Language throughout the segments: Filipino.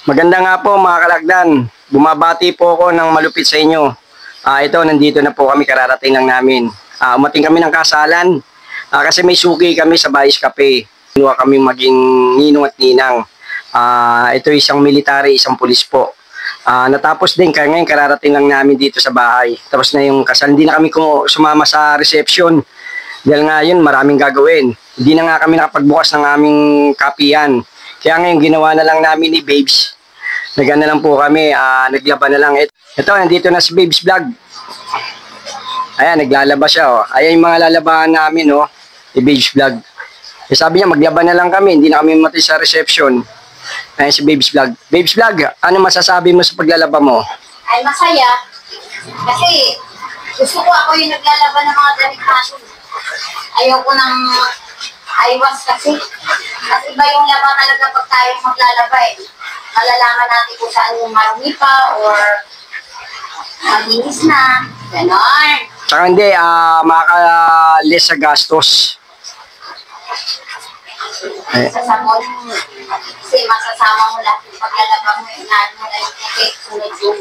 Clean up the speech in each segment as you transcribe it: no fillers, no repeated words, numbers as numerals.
Maganda nga po mga kalagdan. Bumabati po ako ng malupit sa inyo. Ito, nandito na po kami, kararating lang namin. Umating kami ng kasalan kasi may suki kami sa Vice Cafe. Kinuha kami maging ninong at ninang. Ito isang military, isang pulis po. Natapos din, kaya ngayon kararating lang namin dito sa bahay. Tapos na yung kasal. Hindi na kami sumama sa reception. Dahil nga yun, maraming gagawin. Hindi na nga kami nakapagbukas ng aming kapiyan. Kaya ngayon, ginawa na lang namin ni Babes. Nagana lang po kami, naglaban na lang. Ito, nandito na si Babes Vlog. Ayan, naglalaba siya. Oh. Ayan yung mga lalabahan namin, oh, ni Babes Vlog. Sabi niya, maglaban na lang kami. Hindi na kami mati sa reception. Ayan si Babes Vlog. Babes Vlog, ano masasabi mo sa paglalaba mo? Ay, masaya. Kasi gusto ko ako yung naglalaban ng mga damit natin. Ayoko nang aywas kasi. Kasi iba yung laban talaga pag tayo maglalaba eh. Malalaman natin kung saan yung marumi pa or malinis na. Ganon. Tsaka hindi, makaka-less sa gastos. Sasamon. Kasi masasama mo lahat yung paglalaba mo. Inahan mo na yung ticket. Sunod yung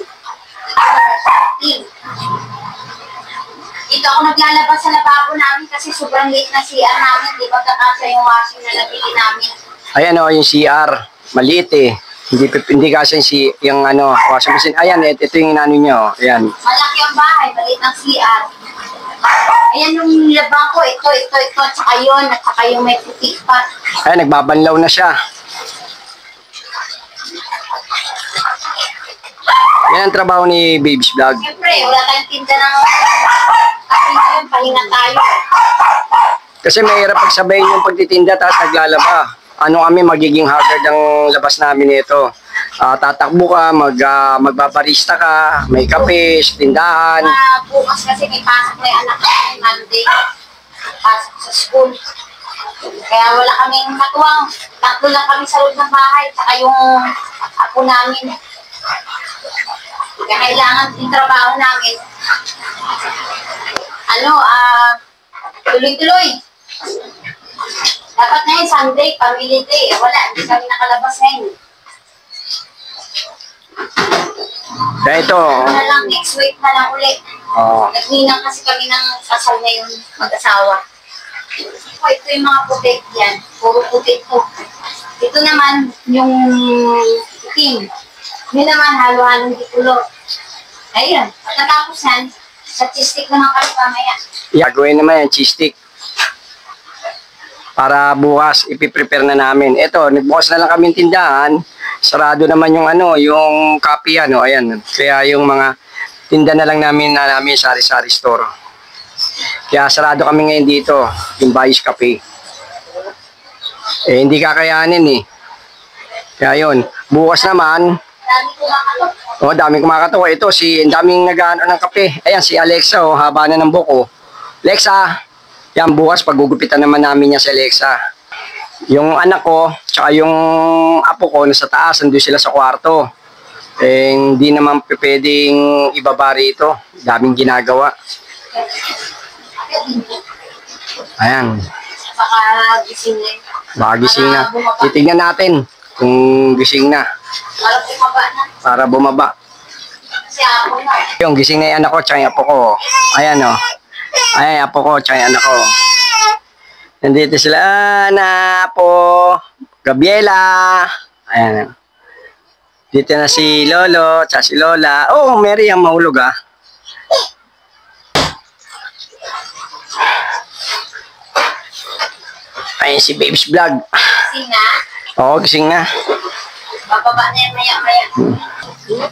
dito ako naglalabas sa lababo namin kasi sobrang late na CR namin. Di ba kakasa yung washing na nabili namin? Ayan o, yung CR. Maliit eh. Hindi kasi yung washing machine. Ayan, ito yung inano nyo. Ayan. Malaki ang bahay, maliit ng CR. Ayan yung labang ko. Ito, tsaka yun. At tsaka yung may puti pa. Ayan, nagbabanlaw na siya. Yan ang trabaho ni Babes Vlog. Siyempre, wala tayong tinda ng kasi ngayon, pahinga tayo. Kasi mahirap pagsabayin yung pagtitinda tapos naglalaba. Ano kami, magiging haggard ang labas namin nito. Tatakbo ka, magbabarista ka, may kape, tindahan. Bukas kasi may pasok na yung anak ko Monday. Pasok sa school. Kaya wala kaming katuwang. Tatlo lang kami sa loob ng bahay. Tsaka yung apo namin. Kaya kailangan yung trabaho namin. Tuloy-tuloy. Dapat na yun, Sunday, family day. Wala, hindi kami nakalabas ngayon. Kaya ito. Na lang, next week na lang ulit. Nagninang kasi kami ng kasal ngayon, mag-asawa. Ito yung mga puti yan. Puro puti ito. Ito naman, yung itim. Yun naman, halo-halong ditulo. Ayun, at natapos yan, sa cheese stick naman kami pamaya. Gagawin naman yung cheese stick. Para bukas, ipiprepare na namin. Ito, nagbukas na lang kami tindahan. Sarado naman yung yung copy, ayan. Kaya yung mga tinda na lang namin sari-sari store. Kaya sarado kami ngayon dito, yung Vice Cafe. Hindi kakayanin eh. Kaya yun, bukas naman, Dami kumakatok. daming kumakatok. Ito, daming nag-ano ng kape. Ayan, si Alexa, haba na ng buko. Alexa, yan, bukas pagugupitan naman namin niya si Alexa. Yung anak ko, tsaka yung apo ko, nasa taas, nandun sila sa kwarto. Hindi naman pwedeng ibaba rito. Daming ginagawa. Ayan. Baka gising na yun. Baka gising na. Titignan natin kung gising na. Para bumaba na. Para bumaba. Kasi ako na. Yung gising na yung anak ko, tsaka yung apo ko. Ayan o. Ayan, apo ko, tsaka yung anak ko. Nandito sila, apo. Gabriela. Ayan. Dito na si Lolo, tsaka si Lola. Oh, Mary ang mahulog ah. Ayan si Babes Vlog. Gising na. Oo, gising na. Bababa na yan maya-maya.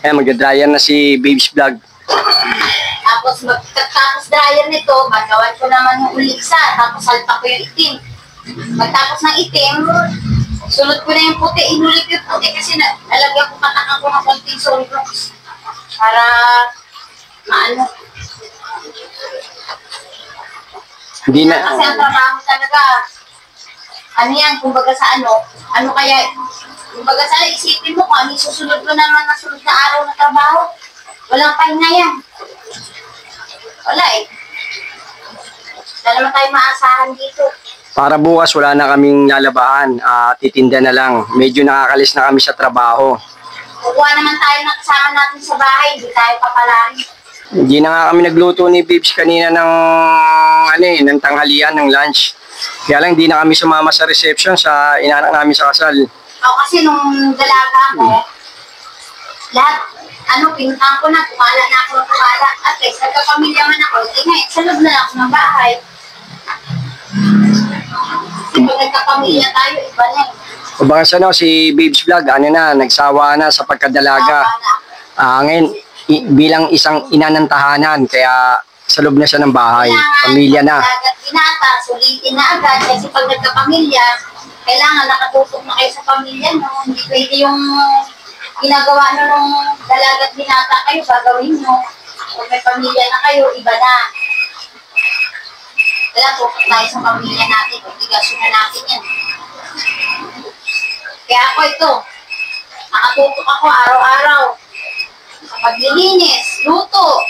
Ayan, magdadryer na si Babes Vlog. Tapos magtatapos dryer nito, magawan ko naman yung uliksa, tapos salpa ko yung itim. Magtapos ng itim, sunod ko na yung puti, inulit yung puti kasi nalagyan ko patakan ko ng konting solvrox. Para maano. Hindi na. Kasi ang trabaho talaga, ano yan, kumbaga sa ano kaya, kumbaga sa isipin mo kung ano susunod mo naman na sunod na araw na trabaho. Walang pahinga yan. Wala eh. Wala naman tayo maasahan dito. Para bukas wala na kaming lalabahan, titinda na lang. Medyo nakakalis na kami sa trabaho. Kukuha naman tayo ng kasama natin sa bahay, hindi tayo papalarin. Hindi na nga kami nagluto ni Bibs kanina ng, ng tanghalian, ng lunch. Kaya lang hindi na kami sumama sa reception sa inanak namin sa kasal. Ako kasi nung dalaga ko, lahat, pinuntahan ko na, kumala na ako ng kumala. At least, nagkapamilya man ako, ngayon, sa loob na lang ako ng bahay. Kung nagkapamilya tayo, iba na eh. O baka si Bibs Vlog, nagsawa na sa pagkadalaga. Ngayon, bilang isang ina ng tahanan, kaya sa loob na siya ng bahay, pamilya na. Kailangan binata, sulitin na agad, kasi pag nagkapamilya, kailangan nakatutok na kayo sa pamilya, no? Hindi pwede yung ginagawa nung dalagat binata kayo, gagawin nyo. Kung may pamilya na kayo, iba na. Kaya tutok tayo sa pamilya natin, obligasyon na natin yan. Kaya ako ito, nakatutok ako araw-araw. Sa paglilinis, luto,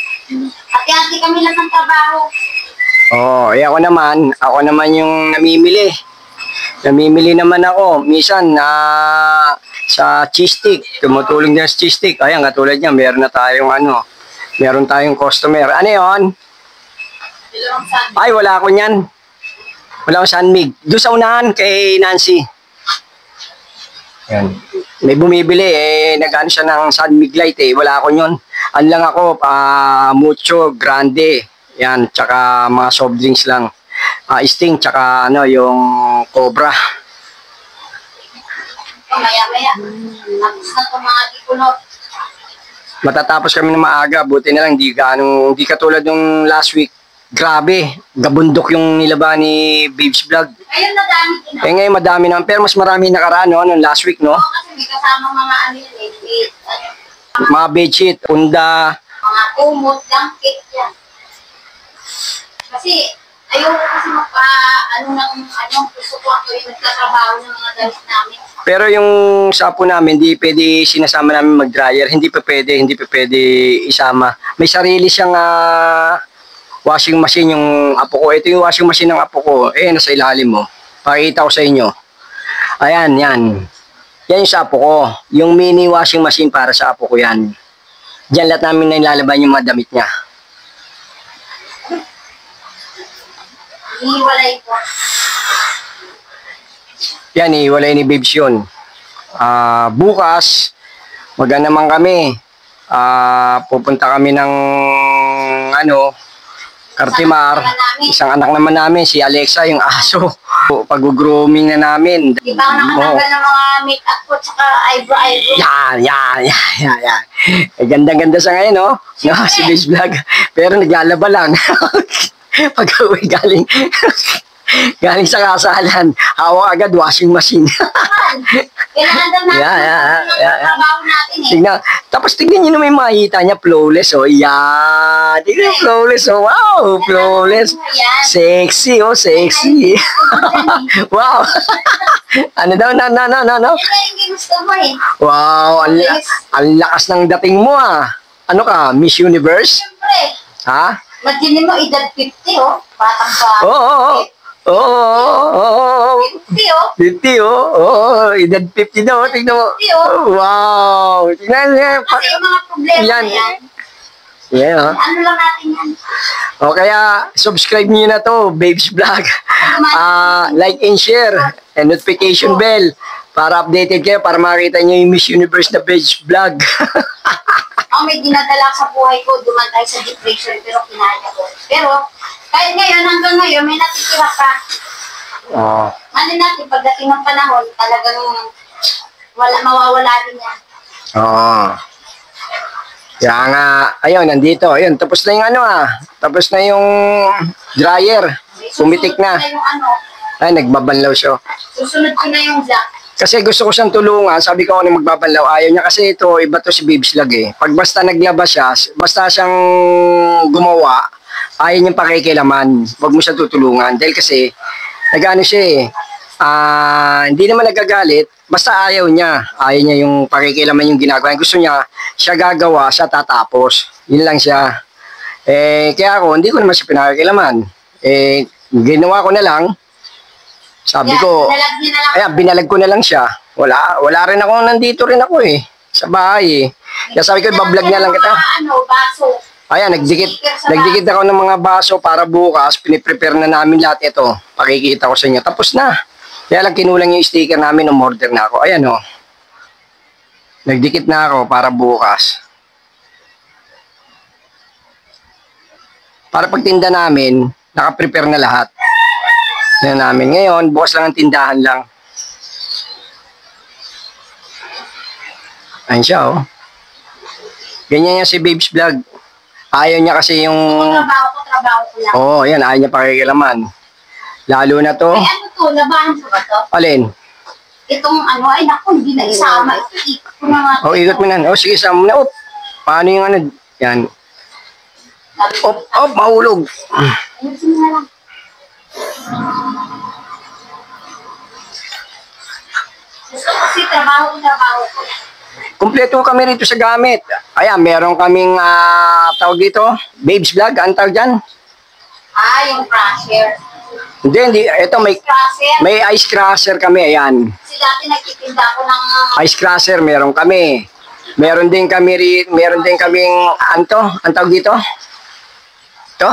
hati-hati kami lang ng trabaho. Ako naman yung namimili. Namimili naman ako. Minsan, sa cheese stick. Tumutulong din sa cheese stick. Ayan, katulad niya, meron tayong customer. Ano yun? Ay, wala ako niyan. Wala akong sunmig. Doon sa unahan kay Nancy. Ayan. May bumibili, nag-ano siya ng sunmig light Wala ako yun. Ano lang ako, mucho, grande. Yan, tsaka mga soft drinks lang. Sting, tsaka yung Cobra. Maya-maya, tapos na itong mga tikunot. Matatapos kami na maaga, buti na lang, di katulad nung last week. Grabe, gabundok yung nilaba ni Bibs Vlog. Ngayon madami din ako. Ngayon madami naman, pero mas marami nakaraan, nung last week, no? Oo, kasi may kasama mga Mga bedsheet, punda. mga kumot, blanket, yan. Kasi, ayoko kasi gusto ko ako yung nagtatrabaho ng mga damit namin. Pero yung sapo namin, hindi pwede sinasama namin mag-dryer. Hindi pa pwede isama. May sarili siyang washing machine yung apo ko. Ito yung washing machine ng apo ko. Nasa ilalim mo. Pakita ko sa inyo. Ayan, yan. Yan yung sa apo ko. Yung mini washing machine para sa apo ko yan. Diyan lahat namin nilalaban yung mga damit niya. Iiwalay ko. Yan, iwalay ni Bibs yun. Bukas, naman kami. Pupunta kami ng Cartimar. Isang anak naman namin, si Alexa, yung aso. Pag-grooming na namin. Di ba ako nakatanggal ng mga make-up ko tsaka eyebrow? Yan. Ganda-ganda sa ngayon, no? Si Bibs Vlog. Pero naglalaba lang. Pag-uwi galing sa kasalan, hawak agad washing machine. Kailangan natin trabaho natin Tignan, tapos tignan nyo naman yung makikita niya, flawless, Yan. Tignan, flawless, Wow, flawless. Sexy, sexy. Wow. Ano daw, no? Yan yung gusto mo Wow, ang lakas ng dating mo, Ano ka, Miss Universe? Siyempre. Ha? Magdinin mo, edad 50, Batang pa. Oo. 50, 50, edad 50 daw, tignan mo. 50, Wow. Tignan niya. Kasi yung mga problema Yan. yan. Yeah. Ano lang natin yan. Kaya subscribe niyo na to, Babes Vlog. Like and share and notification bell para updated kayo, para makita niyo yung Miss Universe na Babes Vlog. May dinadala sa buhay ko, duman tayo sa depression, pero kinaya ko. Pero, kahit ngayon, hanggang ngayon, may natitira pa. Ano natin, pagdating ng panahon, talagang mawawala rin yan. Kaya nga, ayun, nandito. Ayun, tapos na yung tapos na yung dryer. Pumitik na. Ay, nagbabanlaw siya. Susunod ko na yung black. Kasi gusto ko siyang tulungan, sabi ko ano magbabanlaw, ayaw niya kasi iba to si Bibs Vlog Pag basta naglaba siya, basta siyang gumawa, ayaw niyang pakikilaman, wag mo siya tutulungan. Dahil kasi, nag-ano siya hindi naman nagagalit, basta ayaw niya yung pakikilaman yung ginagawa. Gusto niya, siya gagawa, siya tatapos. Yun lang siya. Kaya ako, hindi ko naman siya pinakikilaman. Ginawa ko na lang, sabi ko, binalag ko na lang siya. Wala rin ako, nandito rin ako Sa bahay eh. Kaya sabi ko, bablog na lang kita. Ano, baso. Ayan, nagdikit ako ng mga baso para bukas. Piniprepare na namin lahat ito. Pakikita ko sa inyo. Tapos na. Kaya lang kinulang yung sticker namin, umorder na ako. Ayan o. Nagdikit na ako para bukas. Para pagtinda namin, nakaprepare na lahat. Yan namin. Ngayon, bukas lang ang tindahan lang. Ayan siya oh. Ganyan yan si Babes Vlog. Ayaw niya kasi yung... Trabaho ko lang. Oo, yan. Ayaw niya pakikilaman. Lalo na to. Ay, ano to? Labahan ko ba to? Alin? Itong ano, ay naku, hindi na isama. Ikot ko na nga. Oh, ikot mo na. Oh, sige, sama mo na. Op. Paano yung ano? Yan. Op, mahulog. Ayusin mo na lang. Gusto ko kasi trabaho ko. Kompleto kami rito sa gamit. Ayan, meron kaming tawag dito. Babes Vlog, ang tawag dyan? Yung crusher. Hindi. Ito, Crusher. may ice crusher kami. Ayan. Kasi dati nagtitinda ako ng... Ice crusher, meron kami. Meron din kaming, ang tawag dito? Ito?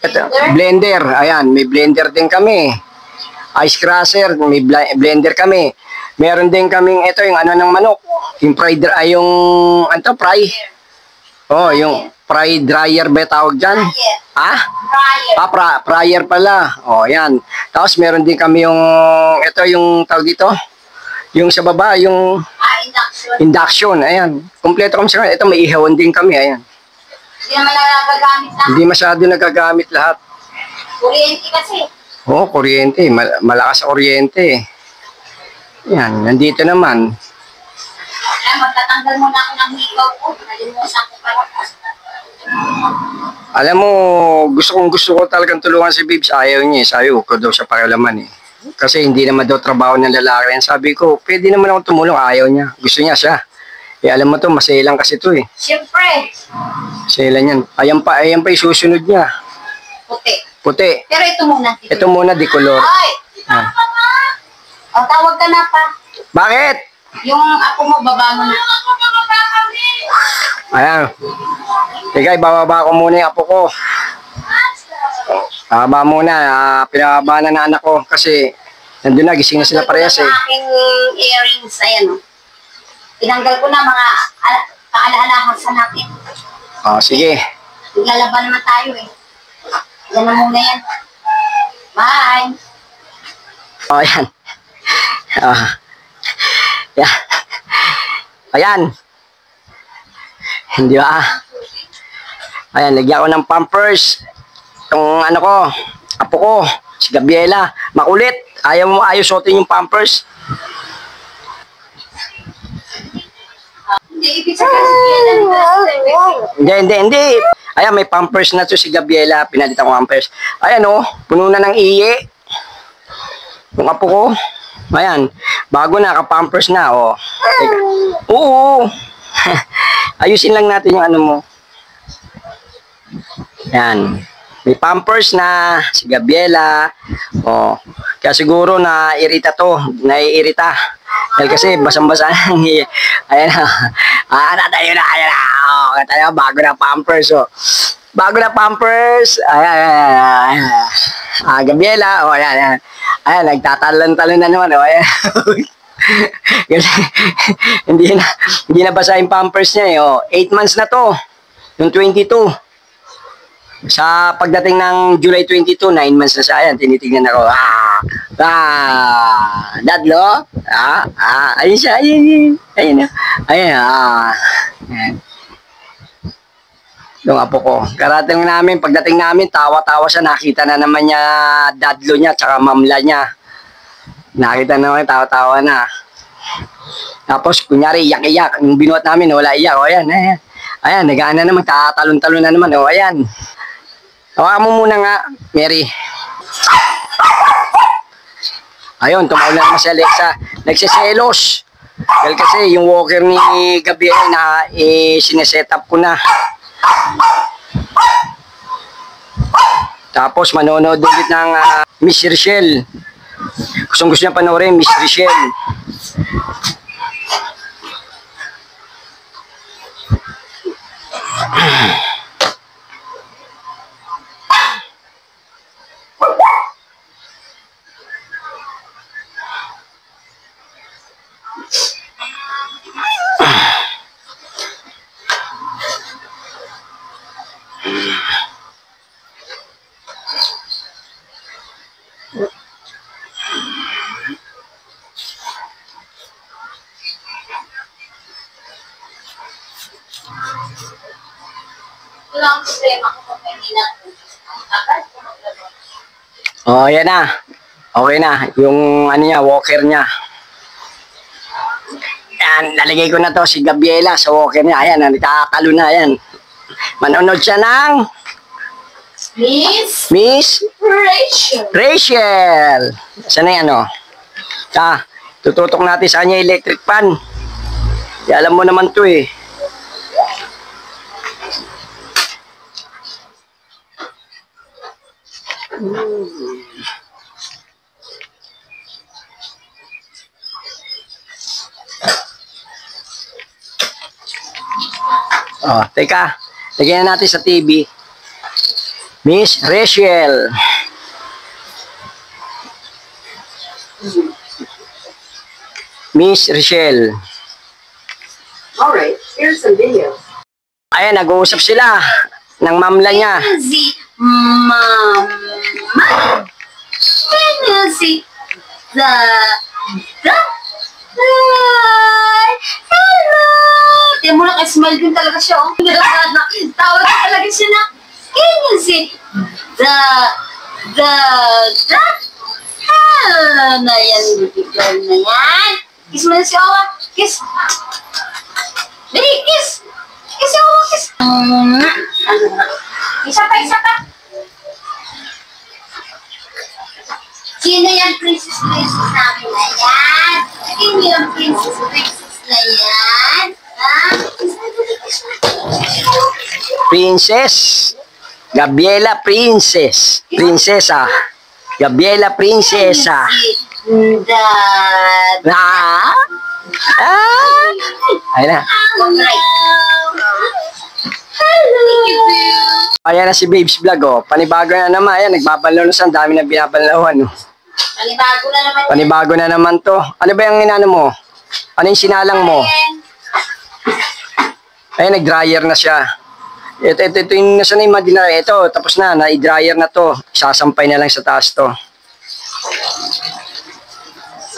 Ito, blender. Ayan, may blender din kami. Ice crusher, may blender kami. Meron din kaming, ito yung ano ng manok. Yung fry, fry. Oh, yung fry dryer ba tawag dyan? Fryer. Fryer pala. Oh, yan. Tapos meron din kami yung, ito yung tawag dito. Yung sa baba, yung induction. Ayan. Kompleto kami sa kanila. Ito, may ihawan din kami. Ayan. Hindi naman nagagamit lang. Hindi masyado nagagamit lahat. Kuryente kasi. Oo, kuryente. Malakas sa kuryente. Yan, nandito naman. Magtatanggal muna ako ng hikaw ko. Nalimusan ko pala. Alam mo, gusto ko talagang tulungan si Babes. Ayaw niya. Sabi ko daw sa pakialaman eh. Kasi hindi naman daw trabaho ng lalaki. Sabi ko, pwede naman ako tumulong. Ayaw niya. Gusto niya siya. Eh, alam mo to, maselang kasi to eh. Siyempre. Maselang yan. Ayan pa yung susunod niya. Puti. Pero ito muna. Ito muna, di color. Ay! Tawag ka na pa. Bakit? Yung ako mo, baba mo na. Ayan. Teka, ibababa ko muna yung apo ko. Baba muna. Pinababa na anak ko kasi nandun na, gising na sila parehas eh. Ito aking earrings, ayan o. Tinanggal ko na mga kaalaalahan sa natin. Sige. Naglalaban naman tayo eh. Yan na muna yan. Bye! Ayan. Yan. Ayan. Hindi ba? Ayan, lagyan ko ng pampers. Itong ano ko, apo ko, si Gabriela. Makulit. Ayaw suotin yung pampers. Hindi. Ayan, may pampers na to si Gabriela. Pinalitan ko pampers. Ayan oh, puno na ng iye. Yung apo ko. Ayan, bago na, ka-pampers na, oh. Oo. Ayusin lang natin yung ano mo. Ayan. May pampers na si Gabriela. Oh. Kaya siguro na-irita to. Naiirita. Dahil kasi basang-basa. Ayan na. Tayo na. Oh, tayo, bago na pampers, oh. Bago na pampers. Ayan. Gabriela. Oh, ayan. Ayan, nagtatalon-talon na naman. Oh, ayan. Kasi, hindi na basa yung pampers niya. Eh. Oh, 8 months na to. Yung 22. Sa pagdating ng July 22, 9 months na siya. Ayan, tinitignan ako. Dadlo? Ayun siya. Ayun. Ayan. Yung apo ko. Karating namin, pagdating namin, tawa-tawa siya. Nakita na naman niya dadlo niya, tsaka mamla niya. Nakita naman, tawa-tawa na. Tapos, kunyari, iyak-iyak. Yung binuhat namin, wala iyak. O, ayan. Ayan, nagaan na naman, tatalon-talon na naman. O, ayan. Hawakan mo muna nga, Mary. Ayun, tumawag na naman si Alexa. Nagsiselos. Dahil kasi, yung walker ni Gabriel na sineset up ko na. Tapos manonood ulit ng Miss Rochelle. Gusto niya panoorin Miss Rochelle. Wala akong problema kung hindi na. Agad ko maglaba. Oh, yan na. Okay na. Yung ano niya, walker niya. Yan, nalagay ko na to si Gabriela sa walker niya. Ayan, nagkakalo na yan. Manonood siya ng Miss Rachel. Saan na yan, oh? Tututok natin sa kanya electric fan. Di alam mo naman to eh. Oh, teka. Lagyan na natin sa TV. Miss Rachel. Miss Rachel. Alright, here's some video. Ayan, nag-uusap sila ng mamla niya. Si Mama. Si the hello. Tiyan mo lang, smile din talaga siya. Oh. Tawag talaga siya na. Can you see the hello na yan, baby girl na yan. Kiss mo na si Owa. Kiss. Dali, kiss. Kiss si Owa, kiss. Isa pa. Sino yan, princess namin na yan? Sino yung princess na yan? Ha? Princess. Gabriela Princess. Prinsesa. Gabriela Prinsesa. Dad. Ah? Ayun na. Ayan na si Babes Vlog, oh. Panibago na naman. Ayan, nagbabalaw na siya. Ang dami na binabalawan, oh. Panibago na naman. Panibago na naman to. Ano ba yung inano mo? Ano yung sinalang mo? Ayan, nag-dryer na siya. Ito yung nasa na yung madinara. Ito, tapos na. Na-dryer na to. Sasampay na lang sa taas to.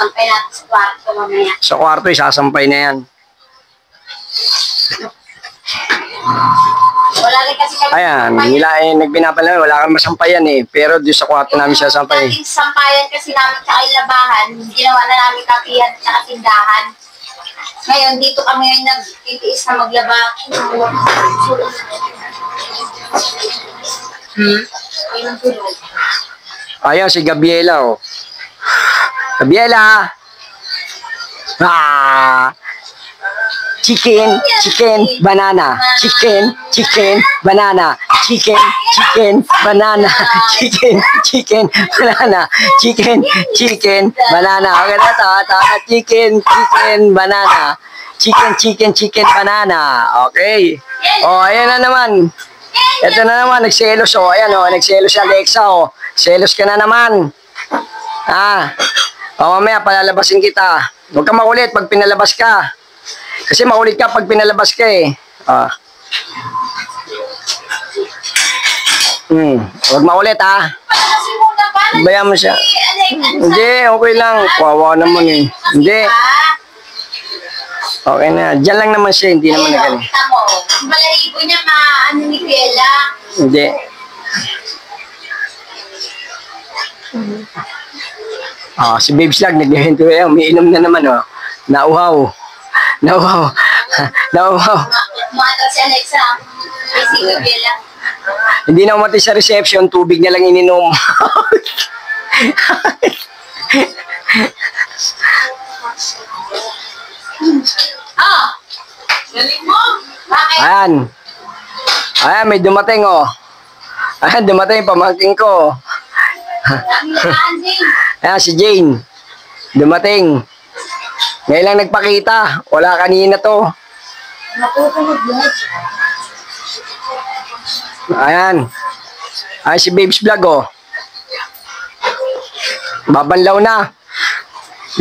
Sampay natin sa kwarto mamaya. Sa kwarto, isasampay na yan. Wala rin kasi kami. Ayan, nagbinapala, wala kang masampayan eh. Pero doon sa kwarto namin siya sampay. Yung sampayan kasi namin sa labahan, ginawa na namin kapihan sa tindahan. Ngayon, dito kami ngayon nag-itiis na maglaba. Ayun tulog. Ayan, si Gabriela, oh. Gabriela! Chicken, banana. Chicken, banana. Chicken, banana. Chicken, banana. Chicken, banana. Okay na, tama. Chicken, banana. Chicken, banana. Okay. Oh, ayan na naman. Ito na naman, nagselos, oh. Ayan, oh, nagselos si Alexa, oh. Selos ka na naman. Mamaya, palalabasin kita. Huwag ka makulit pag pinalabas ka. Kasi makulit ka pag pinalabas ka eh. Huwag makulit Bayan mo siya. Hindi, okay lang. Kawawa naman eh. Hindi. Okay na. Diyan lang naman siya. Hindi naman na ganun. Balahibo niya ano ni Bella. Hindi. Si Babes Lag, naghihinto yan. Umiinom na naman, oh. Nauhaw. Umatag si Alexa. Ay, si Bella. Hindi na umatay sa reception, tubig na lang ininom. Galing mo. Bakit? Ayan, may dumating, oh. Ayan, dumating, pamangking ko. Ayan, si Jane. Dumating. Ngayon lang nagpakita. Wala kanina to. Matutulog yan. Ayan. Ayan si Babes Vlog, oh. Babanlaw na.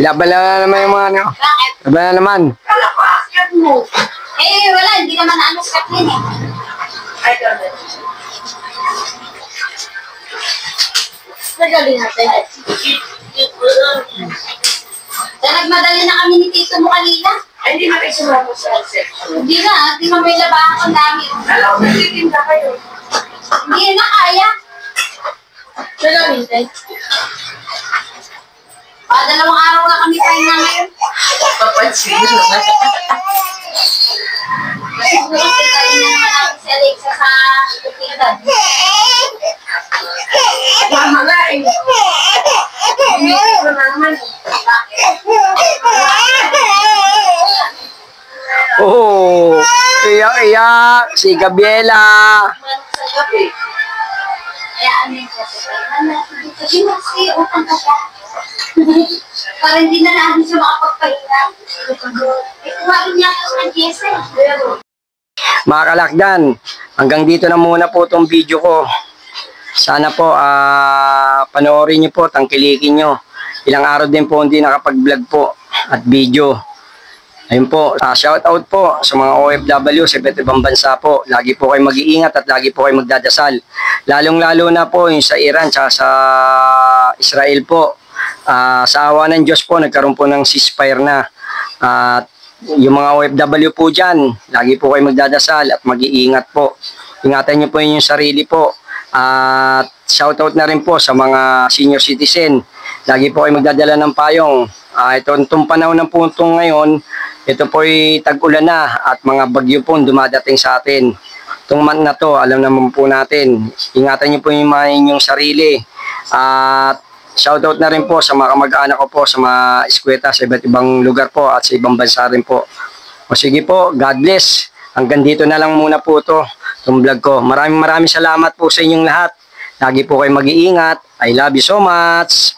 Binabanlaw na naman yung mga ano. Bakit? Babanlaw na naman. Kalapasyan mo. Wala. Hindi naman ano sa akin eh. Ay, God. Nagali natin. Nagmadali na kami ni Tito mo kanina. Hindi na kayo sumama sa reception. Hindi na, di ba may labahan ang dami. Alam ko, nagtitinda kayo. Hindi na kaya. Salamin, tay. Dalawang araw na kami tayo na ngayon. Papansin mo na. Kasi siguro tayo na naman natin si Alexa sa tutindan. Mama nga eh. Umitin mo na naman. Oh, iyak-iyak si Gabriela. Sa gabi. Kaya ano yung kasi kasi utang ka siya. Para hindi na natin siya makapagpahinga. Kumain niya ako ng Jesse. Mga kalakdan, hanggang dito na muna po itong video ko. Sana po panoorin nyo po, tangkilikin nyo. Ilang araw din po hindi nakapag-vlog po at video. Ayun po, shout out po sa mga OFW sa iba't ibang bansa po. Lagi po kayo mag-iingat at lagi po kayo magdadasal. Lalong-lalo na po yung sa Iran at sa Israel po. Sa awa ng Diyos po, nagkaroon po ng ceasefire na. At yung mga OFW po dyan, lagi po kayo magdadasal at mag-iingat po. Ingatan nyo po yung sarili po. At shout out na rin po sa mga senior citizen. Lagi po kayo magdadala ng payong. Itong panahon ng puntong ngayon, ito po ay tag-ulan na at mga bagyo po dumadating sa atin. Itong month na to, alam naman po natin. Ingatan niyo po yung mga inyong sarili. At shoutout na rin po sa mga kamag-anak ko po sa mga eskweta sa iba't ibang lugar po at sa ibang bansa rin po. O sige po, God bless. Hanggang dito na lang muna po itong vlog ko. Maraming salamat po sa inyong lahat. Lagi po kayo mag-iingat. I love you so much.